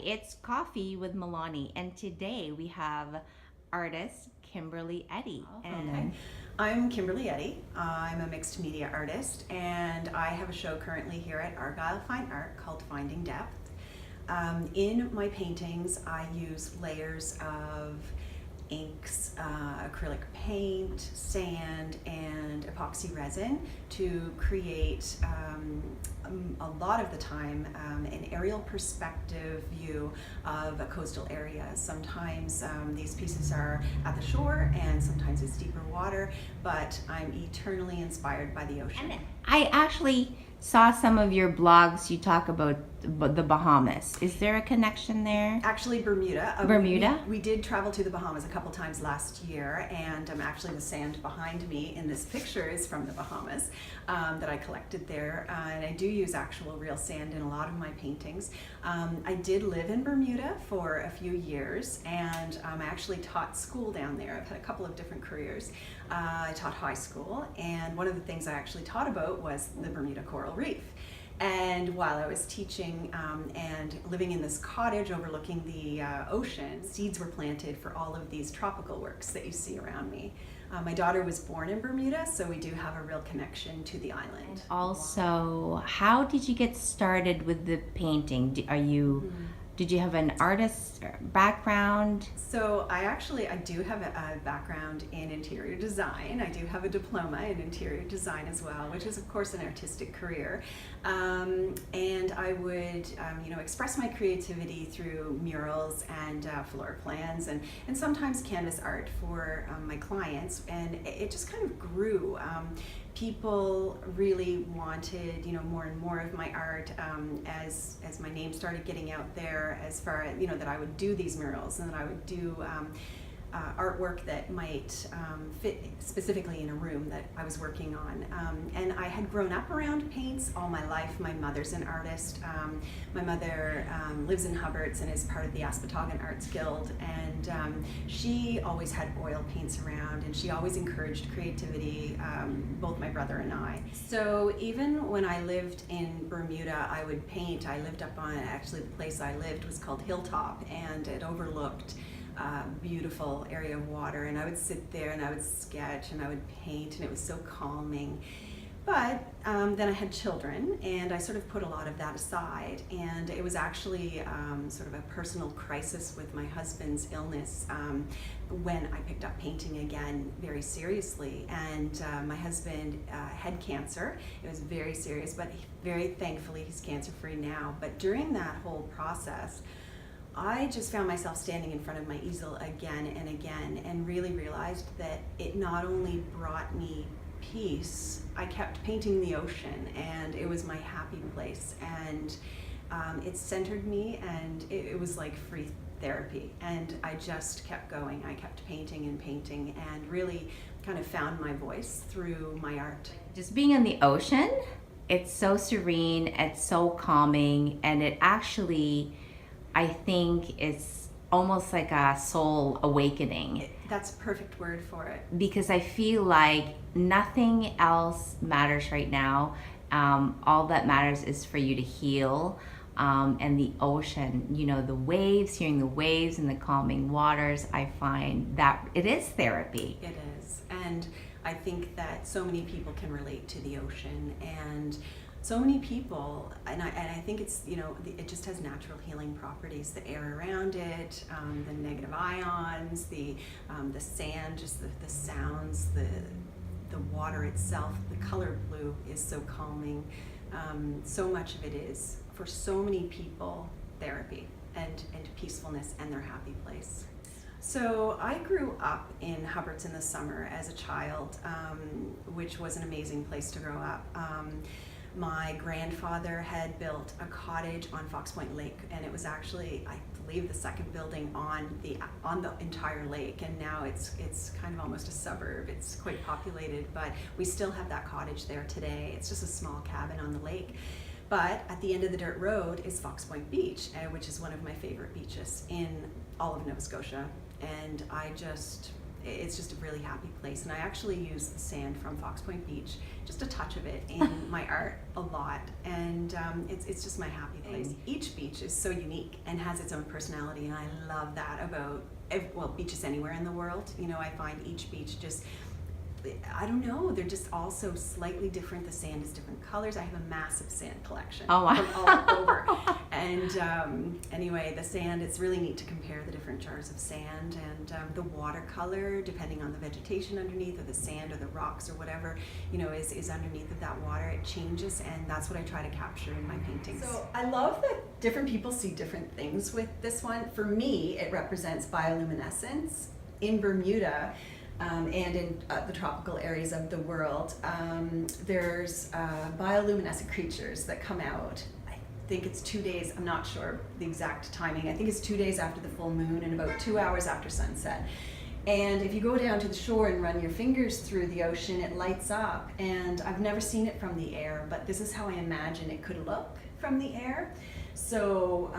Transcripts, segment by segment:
it's Coffee with Melānie, and today we have artist Kimberly Eddy. Okay. I'm Kimberly Eddy. I'm a mixed media artist, and I have a show currently here at Argyle Fine Art called Finding Depth. In my paintings, I use layers of inks, acrylic paint, sand, and epoxy resin to create a lot of the time an aerial perspective view of a coastal area. Sometimes these pieces are at the shore and sometimes it's deeper water, but I'm eternally inspired by the ocean. I actually saw some of your blogs. You talk about the Bahamas. Is there a connection there? Actually, Bermuda. Bermuda? We did travel to the Bahamas a couple times last year, and actually the sand behind me in this picture is from the Bahamas that I collected there. And I do use actual real sand in a lot of my paintings. I did live in Bermuda for a few years, and I actually taught school down there. I've had a couple of different careers. I taught high school, and one of the things I actually taught about was the Bermuda Coral Reef. And while I was teaching and living in this cottage overlooking the ocean, seeds were planted for all of these tropical works that you see around me. My daughter was born in Bermuda, so we do have a real connection to the island. Also, how did you get started with the painting? Did you have an artist background? So I do have a background in interior design. I do have a diploma in interior design as well, which is of course an artistic career. And I would express my creativity through murals and floor plans and sometimes canvas art for my clients. And it just kind of grew. People really wanted, more and more of my art as my name started getting out there, as far as, that I would do these murals and that I would do artwork that might fit specifically in a room that I was working on. And I had grown up around paints all my life. My mother's an artist. My mother lives in Hubbards and is part of the Aspettagan Arts Guild, and she always had oil paints around, and she always encouraged creativity, both my brother and I. So even when I lived in Bermuda, I would paint. I lived up on, actually the place I lived was called Hilltop, and it overlooked beautiful area of water, and I would sit there and I would sketch and I would paint, and it was so calming. But then I had children, and I sort of put a lot of that aside, and it was actually sort of a personal crisis with my husband's illness when I picked up painting again very seriously. And my husband had cancer. It was very serious, but very thankfully he's cancer-free now. But during that whole process, I just found myself standing in front of my easel again and again, and really realized that it not only brought me peace, I kept painting the ocean, and it was my happy place, and it centered me, and it was like free therapy. And I just kept going. I kept painting and painting, and really kind of found my voice through my art. Just being in the ocean, it's so serene, it's so calming, and it actually, I think it's almost like a soul awakening. That's a perfect word for it. Because I feel like nothing else matters right now. All that matters is for you to heal. And the ocean, the waves, hearing the waves and the calming waters, I find that it is therapy. It is. And I think that so many people can relate to the ocean, and so many people, and I think it's, it just has natural healing properties. The air around it, the negative ions, the sand, just the sounds, the water itself, the color blue is so calming. So much of it is, for so many people, therapy and peacefulness and their happy place. So I grew up in Hubbards in the summer as a child, which was an amazing place to grow up. My grandfather had built a cottage on Fox Point Lake, and it was actually, I believe, the second building on the entire lake, and now it's kind of almost a suburb. It's quite populated, but we still have that cottage there today. It's just a small cabin on the lake. But at the end of the dirt road is Fox Point Beach, which is one of my favorite beaches in all of Nova Scotia. And it's just a really happy place. And I actually use the sand from Fox Point Beach, just a touch of it, in my art a lot. And it's just my happy place. Each beach is so unique and has its own personality, and I love that about, well, beaches anywhere in the world. You know, I find each beach just, I don't know, they're just all so slightly different. The sand is different colors. I have a massive sand collection Oh, wow. from all over. And anyway, the sand, it's really neat to compare the different jars of sand, and the watercolor, depending on the vegetation underneath, or the sand or the rocks or whatever, you know, is underneath of that water. It changes, and that's what I try to capture in my paintings. So I love that different people see different things with this one. For me, it represents bioluminescence. In Bermuda, and in the tropical areas of the world, there's bioluminescent creatures that come out. I think it's 2 days, I'm not sure the exact timing, I think it's 2 days after the full moon and about 2 hours after sunset. And if you go down to the shore and run your fingers through the ocean, it lights up. And I've never seen it from the air, but this is how I imagine it could look from the air. So,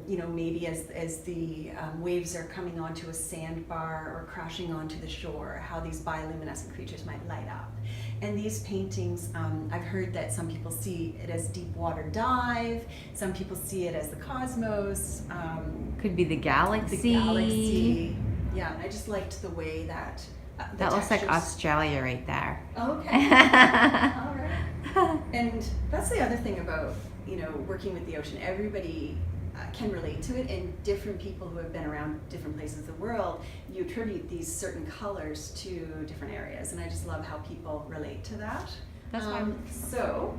you know, maybe as the waves are coming onto a sandbar or crashing onto the shore, how these bioluminescent creatures might light up. And these paintings, I've heard that some people see it as deep water dive, some people see it as the cosmos. Could be the galaxy. The galaxy. Yeah, and I just liked the way that that looks like Australia right there. Okay. All right. And that's the other thing about, you know, working with the ocean. Everybody can relate to it, and different people who have been around different places of the world, you attribute these certain colors to different areas, and I just love how people relate to that. That's fine. So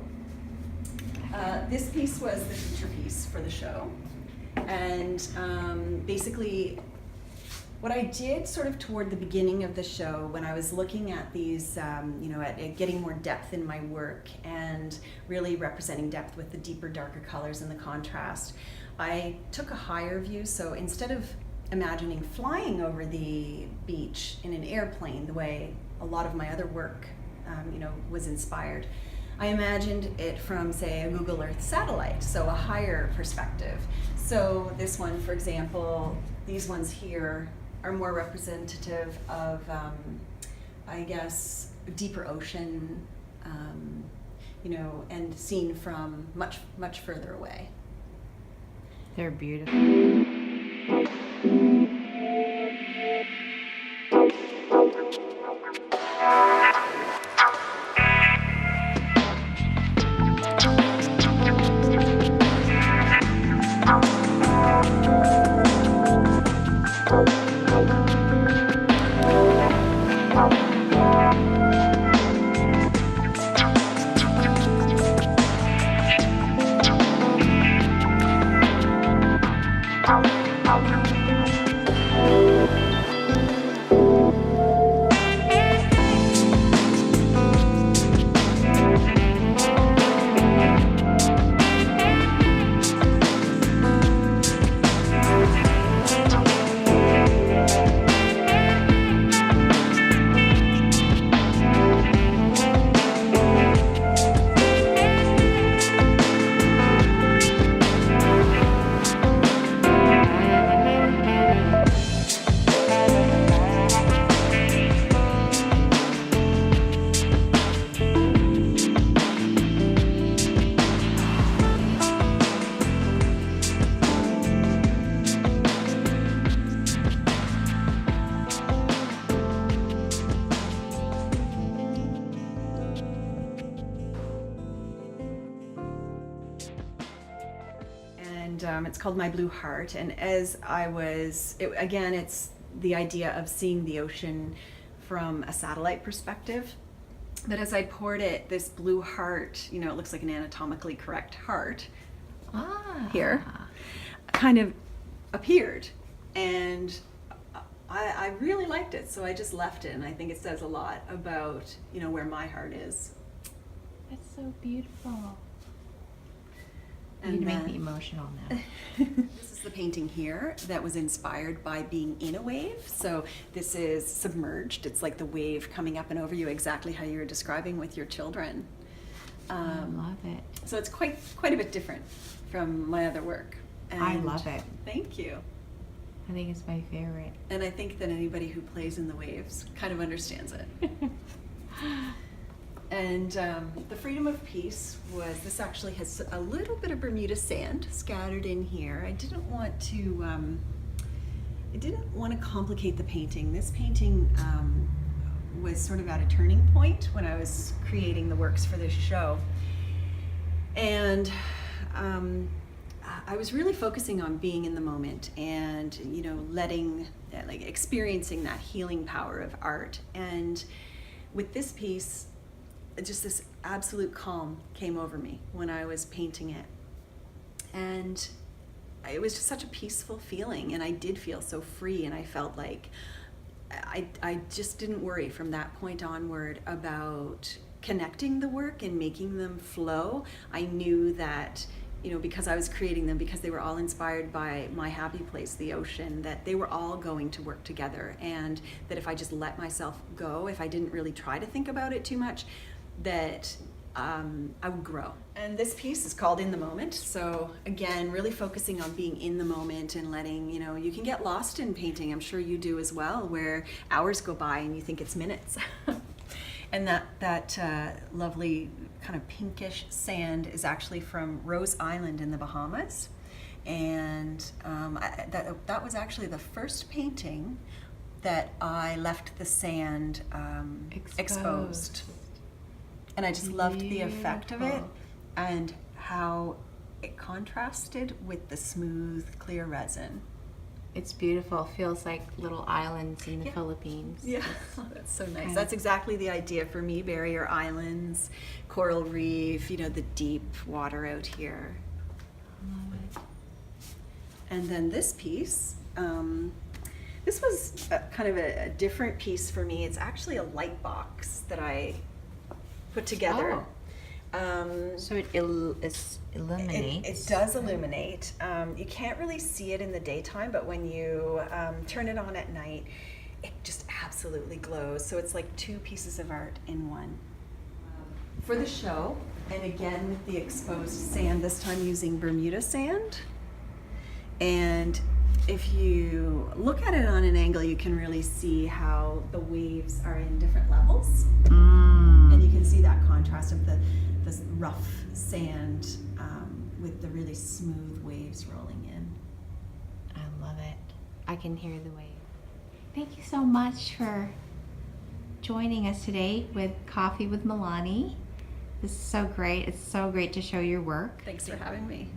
this piece was the feature piece for the show, and basically what I did sort of toward the beginning of the show, when I was looking at these, you know, at getting more depth in my work and really representing depth with the deeper, darker colors and the contrast, I took a higher view. So instead of imagining flying over the beach in an airplane, the way a lot of my other work, you know, was inspired, I imagined it from, say, a Google Earth satellite, so a higher perspective. So this one, for example, these ones here are more representative of, I guess, deeper ocean, you know, and seen from much, much further away. They're beautiful. It's called My Blue Heart, and as I was, again, it's the idea of seeing the ocean from a satellite perspective. But as I poured it, this blue heart, you know, it looks like an anatomically correct heart here, kind of appeared, and I really liked it, so I just left it, and I think it says a lot about, you know, where my heart is. That's so beautiful. And you make me emotional now. This is the painting here that was inspired by being in a wave. So this is submerged. It's like the wave coming up and over you, exactly how you were describing with your children. I love it. So it's quite a bit different from my other work. And I love it. Thank you. I think it's my favorite. And I think that anybody who plays in the waves kind of understands it. And the freedom of peace was, this actually has a little bit of Bermuda sand scattered in here. I didn't want to complicate the painting. This painting was sort of at a turning point when I was creating the works for this show. And I was really focusing on being in the moment and, experiencing that healing power of art. And with this piece, just this absolute calm came over me when I was painting it. And it was just such a peaceful feeling, and I did feel so free, and I felt like I just didn't worry from that point onward about connecting the work and making them flow. I knew that, because I was creating them, because they were all inspired by my happy place, the ocean, that they were all going to work together, and that if I just let myself go, if I didn't really try to think about it too much, that I would grow. And this piece is called In the Moment. So again, really focusing on being in the moment and letting, you can get lost in painting. I'm sure you do as well, where hours go by and you think it's minutes. And that lovely kind of pinkish sand is actually from Rose Island in the Bahamas. And that was actually the first painting that I left the sand exposed. And I just loved the effect of it and how it contrasted with the smooth, clear resin. It's beautiful. Feels like little islands in the Philippines. Yeah, that's so nice. That's exactly the idea for me, barrier islands, coral reef, the deep water out here. I love it. And then this piece, this was kind of a different piece for me. It's actually a light box that I put together. So it illuminates. It does illuminate. You can't really see it in the daytime, but when you turn it on at night, it just absolutely glows. So it's like two pieces of art in one. For the show, and again with the exposed sand, this time using Bermuda sand. And if you look at it on an angle, you can really see how the waves are in different levels. And you can see that contrast of this rough sand with the really smooth waves rolling in. I love it. I can hear the wave. Thank you so much for joining us today with Coffee with Melānie. This is so great. It's so great to show your work. Thanks for having me.